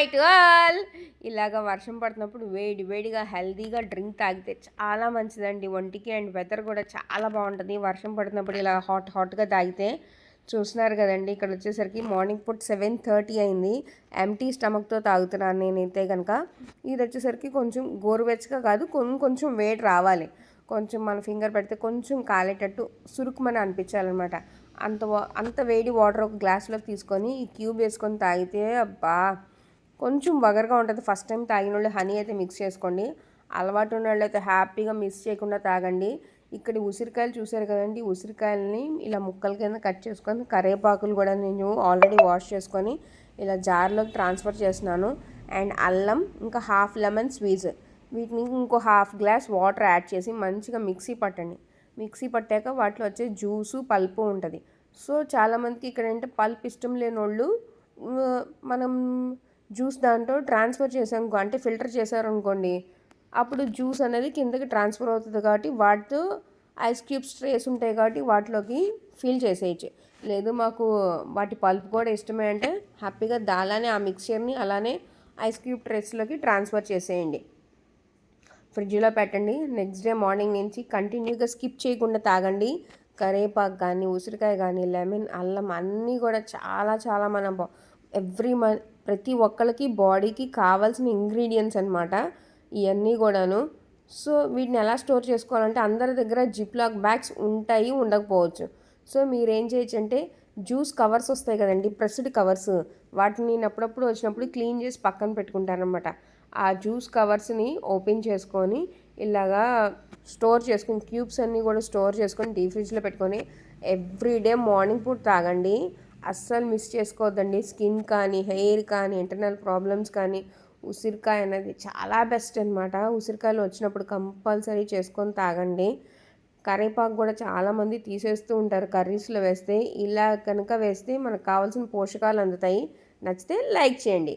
Hi to all. ఇలాగ వర్షం పడుతున్నప్పుడు వేడి వేడిగా హెల్తీగా డ్రింక్ తాగితే చాలా మంచిదండి ఒంటికి. అండ్ వెదర్ కూడా చాలా బాగుంటుంది వర్షం పడుతున్నప్పుడు ఇలా హాట్గా తాగితే. చూస్తున్నారు కదండి, ఇక్కడ వచ్చేసరికి మార్నింగ్ పూట 7:30 అయింది. ఎంటీ స్టమక్తో తాగుతున్నాను నేనైతే కనుక. ఇది వచ్చేసరికి కొంచెం గోరువెచ్చగా కాదు, కొంచెం వేడి రావాలి. కొంచెం మన ఫింగర్ పెడితే కొంచెం కాలేటట్టు సురుకుమని అనిపించాలన్నమాట. అంత వేడి వాటర్ ఒక గ్లాస్లోకి తీసుకొని ఈ క్యూబ్ వేసుకొని తాగితే అబ్బా కొంచెం వగరగా ఉంటుంది. ఫస్ట్ టైం తాగిన వాళ్ళు హనీ అయితే మిక్స్ చేసుకోండి. అలవాటు ఉన్న వాళ్ళు అయితే హ్యాపీగా మిక్స్ చేయకుండా తాగండి. ఇక్కడ ఉసిరికాయలు చూసారు కదండి, ఉసిరికాయలని ఇలా ముక్కల కింద కట్ చేసుకొని, కరివేపాకులు కూడా నేను ఆల్రెడీ వాష్ చేసుకొని ఇలా జార్లోకి ట్రాన్స్ఫర్ చేస్తున్నాను. అండ్ అల్లం, ఇంకా హాఫ్ లెమన్ స్క్వీజ్, వీటిని ఇంకో హాఫ్ గ్లాస్ వాటర్ యాడ్ చేసి మంచిగా మిక్సీ పట్టండి. మిక్సీ పట్టాక వాటిలో వచ్చే జ్యూసు పల్పు ఉంటుంది. సో చాలామందికి ఇక్కడ ఏంటంటే పల్ప్ ఇష్టం లేని వాళ్ళు మనం జ్యూస్ దాంట్లో ట్రాన్స్ఫర్ చేసాం అంటే ఫిల్టర్ చేశారనుకోండి, అప్పుడు జ్యూస్ అనేది కిందకి ట్రాన్స్ఫర్ అవుతుంది. కాబట్టి వాటితో ఐస్ క్యూబ్స్ ట్రేస్ ఉంటాయి కాబట్టి వాటిలోకి ఫిల్ చేసేయచ్చు. లేదు మాకు వాటి పల్ప్ కూడా ఇష్టమే అంటే హ్యాపీగా అలానే ఆ మిక్చర్ని అలానే ఐస్ క్యూబ్ ట్రేస్లోకి ట్రాన్స్ఫర్ చేసేయండి. ఫ్రిడ్జ్లో పెట్టండి. నెక్స్ట్ డే మార్నింగ్ నుంచి కంటిన్యూగా స్కిప్ చేయకుండా తాగండి. కరివేపాకు కానీ, ఉసిరికాయ కానీ, లెమన్, అల్లం అన్నీ కూడా చాలా చాలా మన ప్రతి ఒక్కరికి బాడీకి కావాల్సిన ఇంగ్రీడియంట్స్ అనమాట ఇవన్నీ కూడాను. సో వీటిని ఎలా స్టోర్ చేసుకోవాలంటే అందరి దగ్గర జిప్లాక్ బ్యాగ్స్ ఉంటాయి, ఉండకపోవచ్చు. సో మీరేం చేయొచ్చు అంటే జ్యూస్ కవర్స్ వస్తాయి కదండి, ప్రెస్డ్ కవర్స్, వాటిని నేను అప్పుడప్పుడు వచ్చినప్పుడు క్లీన్ చేసి పక్కన పెట్టుకుంటానమాట. ఆ జ్యూస్ కవర్స్ని ఓపెన్ చేసుకొని ఇలాగా స్టోర్ చేసుకొని క్యూబ్స్ అన్నీ కూడా స్టోర్ చేసుకొని డీప్ ఫ్రిడ్జ్లో పెట్టుకొని ఎవ్రీడే మార్నింగ్ పూట తాగండి. అస్సలు మిస్ చేసుకోవద్దండి. స్కిన్ కానీ, హెయిర్ కానీ, ఇంటర్నల్ ప్రాబ్లమ్స్ కానీ ఉసిరికాయ అనేది చాలా బెస్ట్ అనమాట. ఉసిరికాయలు వచ్చినప్పుడు కంపల్సరీ చేసుకొని తాగండి. కరివేపాకు కూడా చాలామంది తీసేస్తూ ఉంటారు కర్రీస్లో వేస్తే. ఇలా కనుక వేస్తే మనకు కావాల్సిన పోషకాలు అందుతాయి. నచ్చితే లైక్ చేయండి.